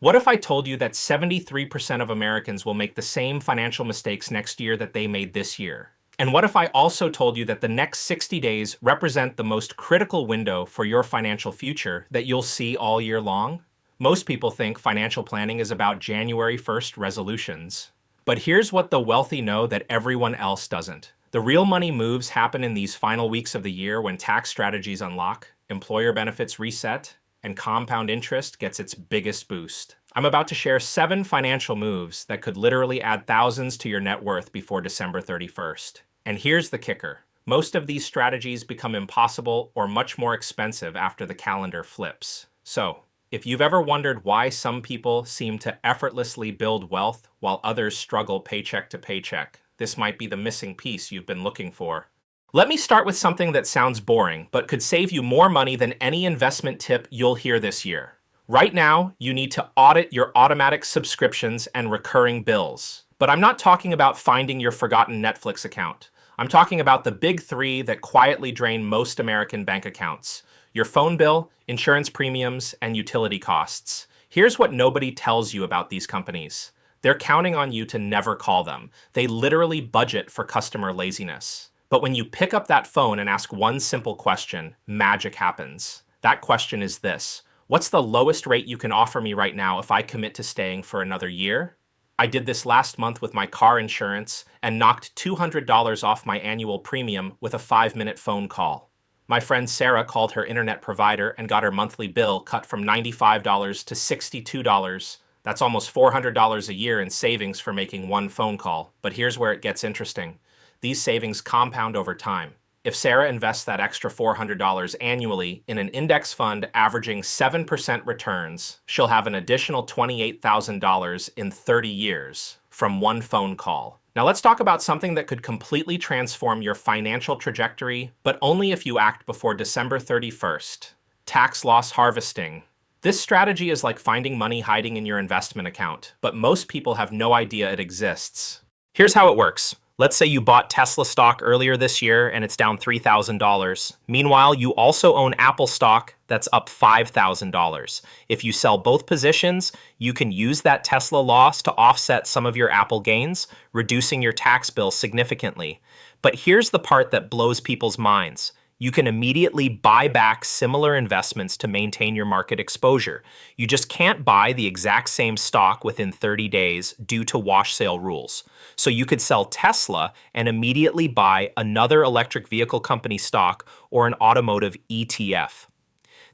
What if I told you that 73% of Americans will make the same financial mistakes next year that they made this year? And what if I also told you that the next 60 days represent the most critical window for your financial future that you'll see all year long? Most people think financial planning is about January 1st resolutions. But here's what the wealthy know that everyone else doesn't. The real money moves happen in these final weeks of the year when tax strategies unlock, employer benefits reset, and compound interest gets its biggest boost. I'm about to share 7 financial moves that could literally add thousands to your net worth before December 31st. And here's the kicker. Most of these strategies become impossible or much more expensive after the calendar flips. So, if you've ever wondered why some people seem to effortlessly build wealth while others struggle paycheck to paycheck, this might be the missing piece you've been looking for. Let me start with something that sounds boring, but could save you more money than any investment tip you'll hear this year. Right now, you need to audit your automatic subscriptions and recurring bills. But I'm not talking about finding your forgotten Netflix account. I'm talking about the big 3 that quietly drain most American bank accounts: your phone bill, insurance premiums, and utility costs. Here's what nobody tells you about these companies. They're counting on you to never call them. They literally budget for customer laziness. But when you pick up that phone and ask one simple question, magic happens. That question is this: what's the lowest rate you can offer me right now if I commit to staying for another year? I did this last month with my car insurance and knocked $200 off my annual premium with a 5-minute phone call. My friend Sarah called her internet provider and got her monthly bill cut from $95 to $62. That's almost $400 a year in savings for making one phone call. But here's where it gets interesting. These savings compound over time. If Sarah invests that extra $400 annually in an index fund averaging 7% returns, she'll have an additional $28,000 in 30 years from one phone call. Now let's talk about something that could completely transform your financial trajectory, but only if you act before December 31st. Tax loss harvesting. This strategy is like finding money hiding in your investment account, but most people have no idea it exists. Here's how it works. Let's say you bought Tesla stock earlier this year and it's down $3,000. Meanwhile, you also own Apple stock that's up $5,000. If you sell both positions, you can use that Tesla loss to offset some of your Apple gains, reducing your tax bill significantly. But here's the part that blows people's minds. You can immediately buy back similar investments to maintain your market exposure. You just can't buy the exact same stock within 30 days due to wash sale rules. So you could sell Tesla and immediately buy another electric vehicle company stock or an automotive ETF.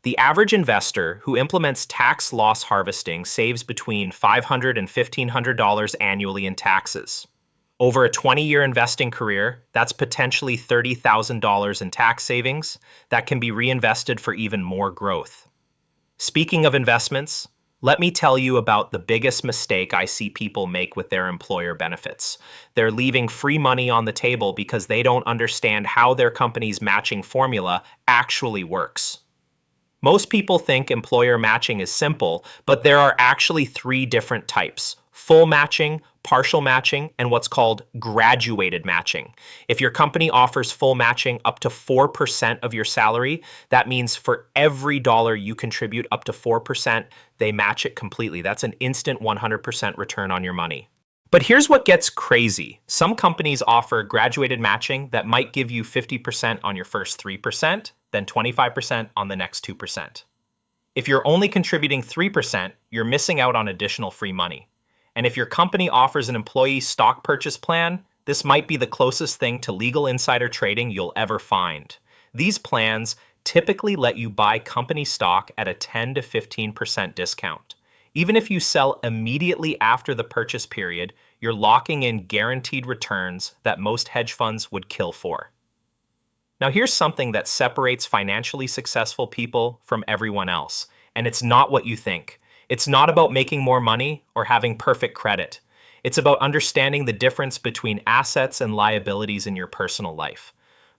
The average investor who implements tax loss harvesting saves between $500 and $1,500 annually in taxes. Over a 20-year investing career, that's potentially $30,000 in tax savings that can be reinvested for even more growth. Speaking of investments, let me tell you about the biggest mistake I see people make with their employer benefits. They're leaving free money on the table because they don't understand how their company's matching formula actually works. Most people think employer matching is simple, but there are actually 3 different types: full matching, partial matching, and what's called graduated matching. If your company offers full matching up to 4% of your salary, that means for every dollar you contribute up to 4%, they match it completely. That's an instant 100% return on your money. But here's what gets crazy. Some companies offer graduated matching that might give you 50% on your first 3%, then 25% on the next 2%. If you're only contributing 3%, you're missing out on additional free money. And if your company offers an employee stock purchase plan, this might be the closest thing to legal insider trading you'll ever find. These plans typically let you buy company stock at a 10 to 15% discount. Even if you sell immediately after the purchase period, you're locking in guaranteed returns that most hedge funds would kill for. Now here's something that separates financially successful people from everyone else, and it's not what you think. It's not about making more money or having perfect credit. It's about understanding the difference between assets and liabilities in your personal life.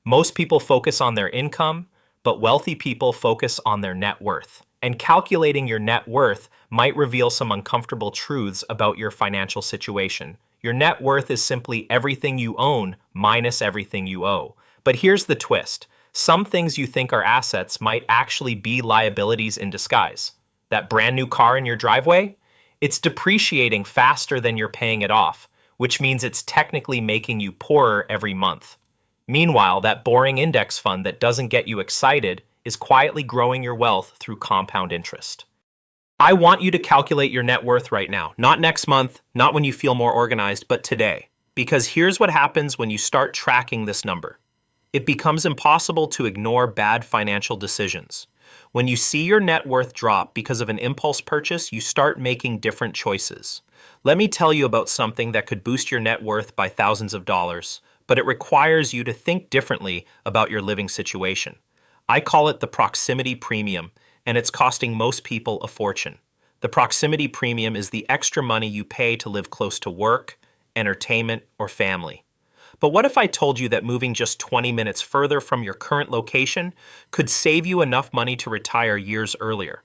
Most people focus on their income, but wealthy people focus on their net worth. And calculating your net worth might reveal some uncomfortable truths about your financial situation. Your net worth is simply everything you own minus everything you owe. But here's the twist. Some things you think are assets might actually be liabilities in disguise. That brand new car in your driveway? It's depreciating faster than you're paying it off, which means it's technically making you poorer every month. Meanwhile, that boring index fund that doesn't get you excited is quietly growing your wealth through compound interest. I want you to calculate your net worth right now, not next month, not when you feel more organized, but today. Because here's what happens when you start tracking this number. It becomes impossible to ignore bad financial decisions. When you see your net worth drop because of an impulse purchase, you start making different choices. Let me tell you about something that could boost your net worth by thousands of dollars, but it requires you to think differently about your living situation. I call it the proximity premium, and it's costing most people a fortune. The proximity premium is the extra money you pay to live close to work, entertainment, or family. But what if I told you that moving just 20 minutes further from your current location could save you enough money to retire years earlier?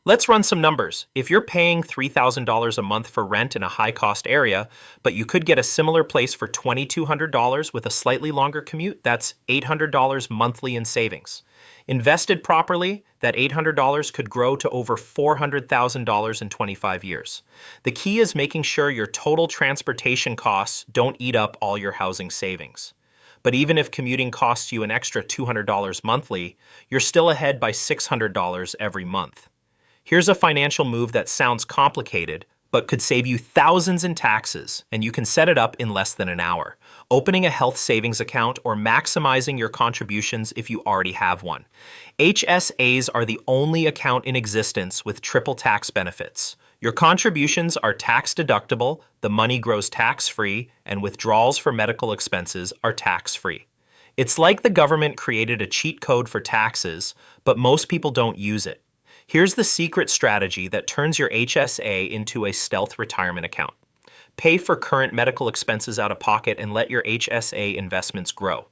Let's run some numbers. If you're paying $3,000 a month for rent in a high-cost area, but you could get a similar place for $2,200 with a slightly longer commute, that's $800 monthly in savings. Invested properly, that $800 could grow to over $400,000 in 25 years. The key is making sure your total transportation costs don't eat up all your housing savings. But even if commuting costs you an extra $200 monthly, you're still ahead by $600 every month. Here's a financial move that sounds complicated, but could save you thousands in taxes, and you can set it up in less than an hour. Opening a health savings account or maximizing your contributions if you already have one. HSAs are the only account in existence with triple tax benefits. Your contributions are tax deductible, the money grows tax-free, and withdrawals for medical expenses are tax-free. It's like the government created a cheat code for taxes, but most people don't use it. Here's the secret strategy that turns your HSA into a stealth retirement account. Pay for current medical expenses out of pocket and let your HSA investments grow.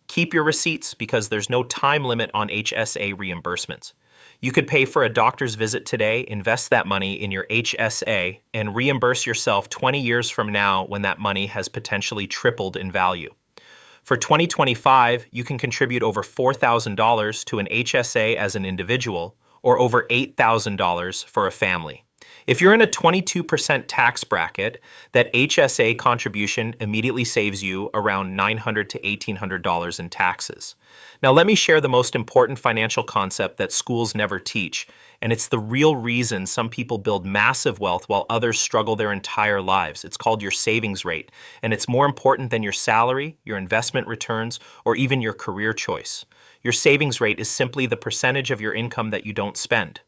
Keep your receipts because there's no time limit on HSA reimbursements. You could pay for a doctor's visit today, invest that money in your HSA, and reimburse yourself 20 years from now when that money has potentially tripled in value. For 2025, you can contribute over $4,000 to an HSA as an individual, or over $8,000 for a family. If you're in a 22% tax bracket, that HSA contribution immediately saves you around $900 to $1,800 in taxes. Now let me share the most important financial concept that schools never teach, and it's the real reason some people build massive wealth while others struggle their entire lives. It's called your savings rate, and it's more important than your salary, your investment returns, or even your career choice. Your savings rate is simply the percentage of your income that you don't spend.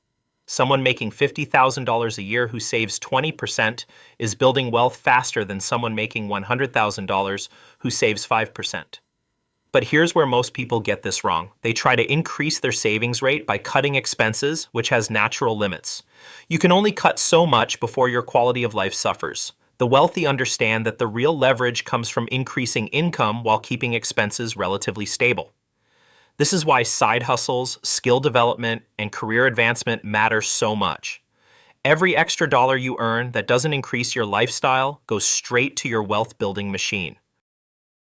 Someone making $50,000 a year who saves 20% is building wealth faster than someone making $100,000 who saves 5%. But here's where most people get this wrong. They try to increase their savings rate by cutting expenses, which has natural limits. You can only cut so much before your quality of life suffers. The wealthy understand that the real leverage comes from increasing income while keeping expenses relatively stable. This is why side hustles, skill development, and career advancement matter so much. Every extra dollar you earn that doesn't increase your lifestyle goes straight to your wealth-building machine.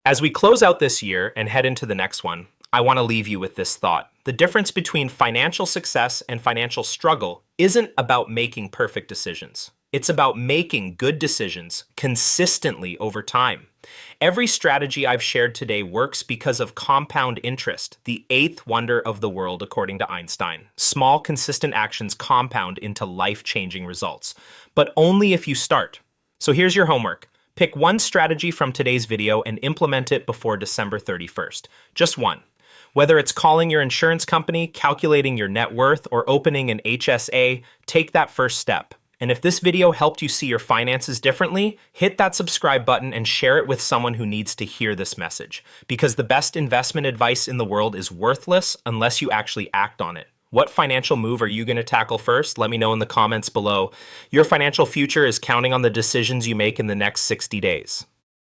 As we close out this year and head into the next one, I want to leave you with this thought. The difference between financial success and financial struggle isn't about making perfect decisions. It's about making good decisions consistently over time. Every strategy I've shared today works because of compound interest, the eighth wonder of the world, according to Einstein. Small, consistent actions compound into life-changing results, but only if you start. So here's your homework. Pick one strategy from today's video and implement it before December 31st. Just one. Whether it's calling your insurance company, calculating your net worth, or opening an HSA, take that first step. And if this video helped you see your finances differently, hit that subscribe button and share it with someone who needs to hear this message. Because the best investment advice in the world is worthless unless you actually act on it. What financial move are you going to tackle first? Let me know in the comments below. Your financial future is counting on the decisions you make in the next 60 days.